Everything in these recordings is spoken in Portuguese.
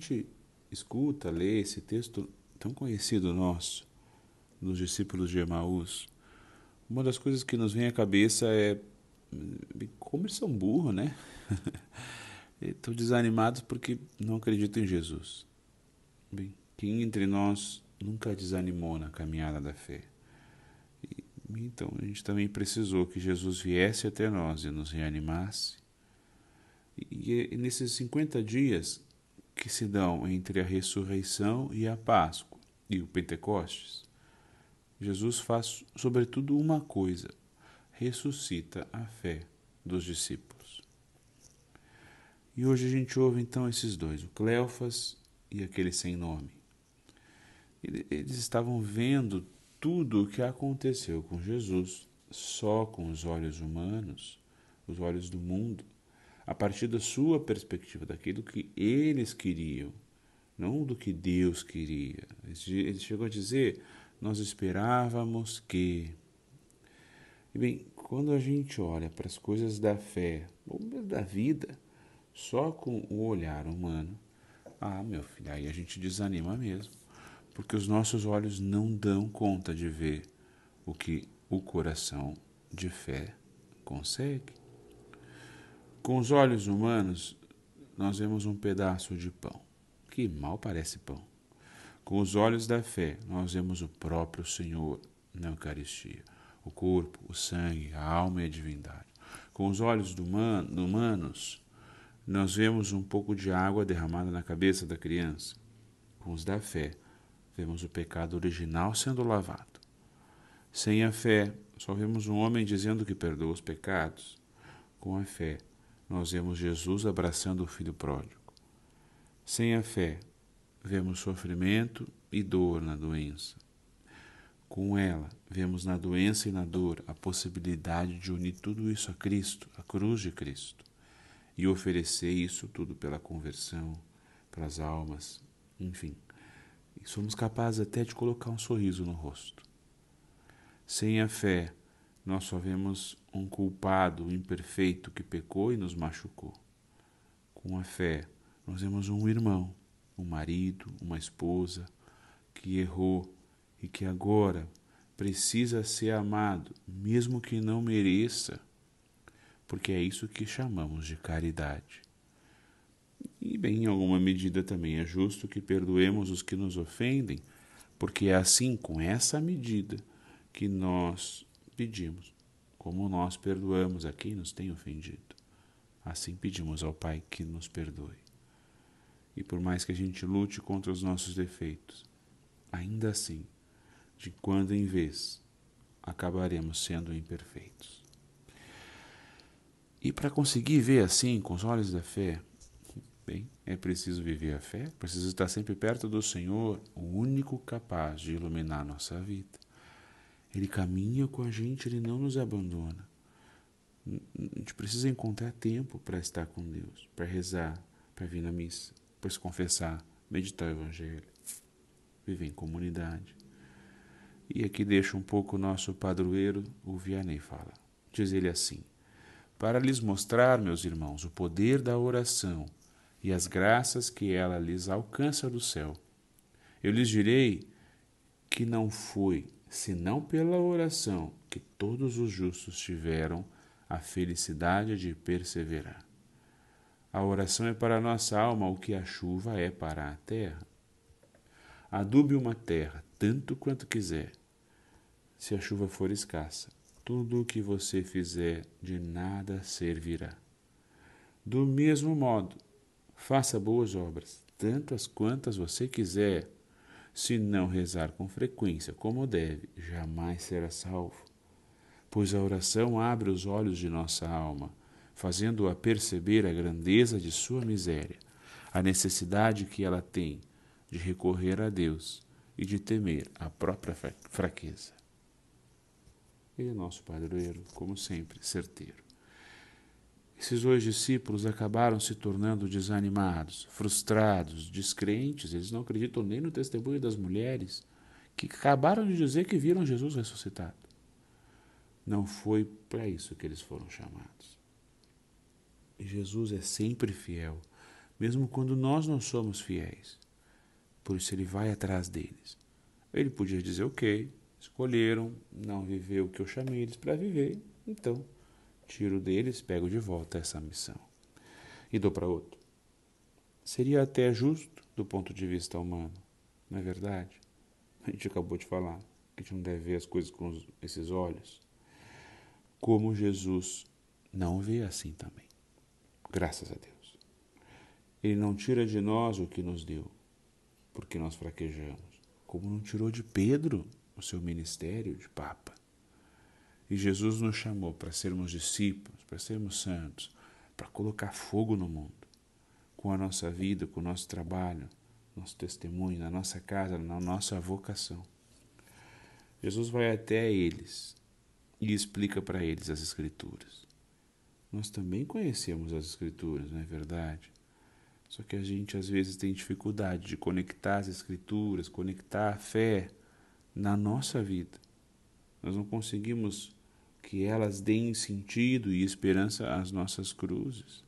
gente escuta, lê esse texto tão conhecido nosso, dos discípulos de Emaús, uma das coisas que nos vem à cabeça é como eles são burros, né? Estão desanimados porque não acreditam em Jesus. Bem, quem entre nós nunca desanimou na caminhada da fé? Então a gente também precisou que Jesus viesse até nós e nos reanimasse. E nesses 50 dias que se dão entre a ressurreição e a Páscoa e o Pentecostes, Jesus faz sobretudo uma coisa: ressuscita a fé dos discípulos. E hoje a gente ouve então esses dois, o Cleofas e aquele sem nome. Eles estavam vendo tudo o que aconteceu com Jesus só com os olhos humanos, os olhos do mundo, a partir da sua perspectiva, daquilo que eles queriam, não do que Deus queria. Eles chegam a dizer: nós esperávamos que. E bem, quando a gente olha para as coisas da fé, ou da vida, só com o olhar humano, meu filho, aí a gente desanima mesmo, porque os nossos olhos não dão conta de ver o que o coração de fé consegue. Com os olhos humanos, nós vemos um pedaço de pão, que mal parece pão. Com os olhos da fé, nós vemos o próprio Senhor na Eucaristia, o corpo, o sangue, a alma e a divindade. Com os olhos humanos, nós vemos um pouco de água derramada na cabeça da criança. Com os da fé, vemos o pecado original sendo lavado. Sem a fé, só vemos um homem dizendo que perdoa os pecados. Com a fé, nós vemos Jesus abraçando o filho pródigo. Sem a fé, vemos sofrimento e dor na doença. Com ela, vemos na doença e na dor a possibilidade de unir tudo isso a Cristo, a cruz de Cristo, e oferecer isso tudo pela conversão, pelas almas, enfim. E somos capazes até de colocar um sorriso no rosto. Sem a fé, nós só vemos um culpado imperfeito que pecou e nos machucou. Com a fé, nós vemos um irmão, um marido, uma esposa que errou e que agora precisa ser amado, mesmo que não mereça, porque é isso que chamamos de caridade. E, bem, em alguma medida também é justo que perdoemos os que nos ofendem, porque é assim, com essa medida, que nós pedimos, como nós perdoamos a quem nos tem ofendido. Assim pedimos ao Pai que nos perdoe. E por mais que a gente lute contra os nossos defeitos, ainda assim, de quando em vez, acabaremos sendo imperfeitos. E para conseguir ver assim, com os olhos da fé, bem, é preciso viver a fé, preciso estar sempre perto do Senhor, o único capaz de iluminar a nossa vida. Ele caminha com a gente, Ele não nos abandona. A gente precisa encontrar tempo para estar com Deus, para rezar, para vir na missa, para se confessar, meditar o Evangelho, viver em comunidade. E aqui deixa um pouco o nosso padroeiro, o Vianney fala. Diz ele assim: para lhes mostrar, meus irmãos, o poder da oração e as graças que ela lhes alcança do céu, eu lhes direi que não foi senão pela oração que todos os justos tiveram a felicidade de perseverar. A oração é para a nossa alma o que a chuva é para a terra. Adube uma terra tanto quanto quiser. Se a chuva for escassa, tudo o que você fizer de nada servirá. Do mesmo modo, faça boas obras, tantas quantas você quiser. Se não rezar com frequência como deve, jamais será salvo. Pois a oração abre os olhos de nossa alma, fazendo-a perceber a grandeza de sua miséria, a necessidade que ela tem de recorrer a Deus e de temer a própria fraqueza. Ele é nosso padroeiro, como sempre, certeiro. Esses dois discípulos acabaram se tornando desanimados, frustrados, descrentes. Eles não acreditam nem no testemunho das mulheres, que acabaram de dizer que viram Jesus ressuscitado. Não foi para isso que eles foram chamados. E Jesus é sempre fiel, mesmo quando nós não somos fiéis. Por isso ele vai atrás deles. Ele podia dizer, ok, escolheram não viver o que eu chamei eles para viver, então tiro deles, pego de volta essa missão e dou para outro. Seria até justo do ponto de vista humano, não é verdade? A gente acabou de falar que a gente não deve ver as coisas com esses olhos. Como Jesus não vê assim também, graças a Deus. Ele não tira de nós o que nos deu, porque nós fraquejamos, como não tirou de Pedro o seu ministério de Papa. E Jesus nos chamou para sermos discípulos, para sermos santos, para colocar fogo no mundo, com a nossa vida, com o nosso trabalho, nosso testemunho, na nossa casa, na nossa vocação. Jesus vai até eles e explica para eles as Escrituras. Nós também conhecemos as Escrituras, não é verdade? Só que a gente às vezes tem dificuldade de conectar as Escrituras, conectar a fé na nossa vida. Nós não conseguimos que elas deem sentido e esperança às nossas cruzes.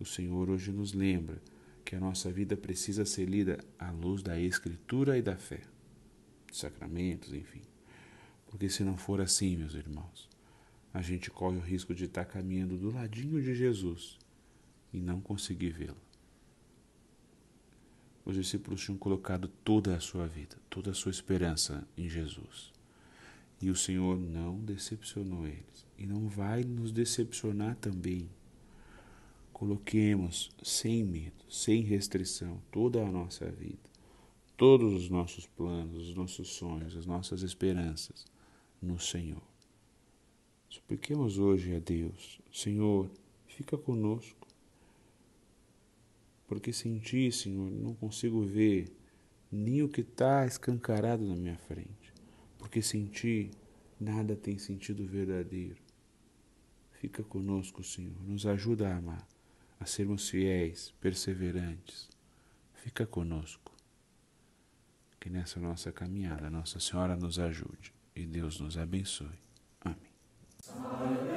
O Senhor hoje nos lembra que a nossa vida precisa ser lida à luz da Escritura e da fé, sacramentos, enfim. Porque se não for assim, meus irmãos, a gente corre o risco de estar caminhando do ladinho de Jesus e não conseguir vê-lo. Os discípulos tinham colocado toda a sua vida, toda a sua esperança em Jesus. E o Senhor não decepcionou eles. E não vai nos decepcionar também. Coloquemos sem medo, sem restrição, toda a nossa vida, todos os nossos planos, os nossos sonhos, as nossas esperanças no Senhor. Supliquemos hoje a Deus, Senhor, fica conosco, porque sem Ti, Senhor, não consigo ver nem o que está escancarado na minha frente, porque sem Ti nada tem sentido verdadeiro. Fica conosco, Senhor, nos ajuda a amar, a sermos fiéis, perseverantes. Fica conosco, que nessa nossa caminhada Nossa Senhora nos ajude e Deus nos abençoe. Amém.